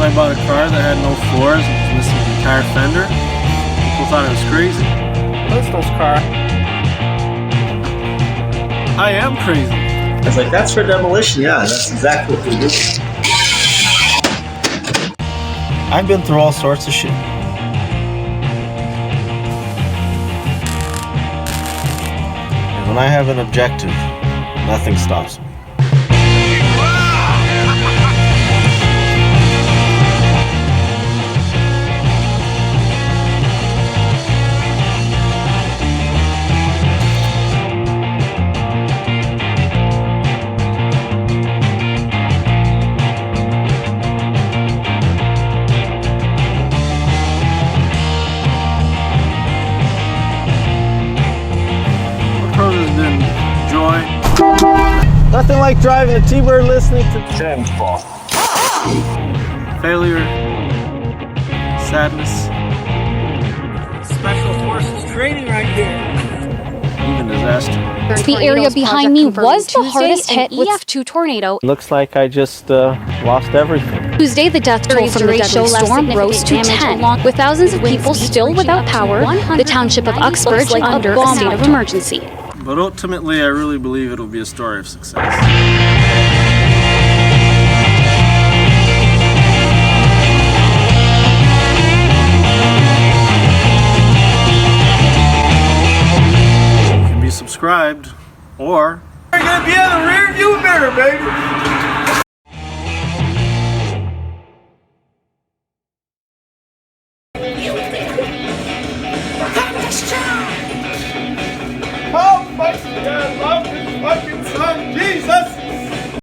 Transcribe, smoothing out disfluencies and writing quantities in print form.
I bought a car that had no floors, it was missing the entire fender. People thought I was crazy. That's those car. I am crazy. I was like, that's for demolition. Yeah, that's exactly what we do. I've been through all sorts of shit. And when I have an objective, nothing stops me. Joy. Nothing like driving a T-Bird listening to James Bond. Failure. Sadness. Special forces training right here. Even disaster. The area behind me was the hardest hit with EF2 tornado. Looks like I just lost everything. Tuesday, the death toll from the deadly storm rose to 10, with thousands of people still without power. The township of Uxbridge under a state of emergency. But ultimately, I really believe it'll be a story of success. You can be subscribed, or You're gonna be in the rear view mirror.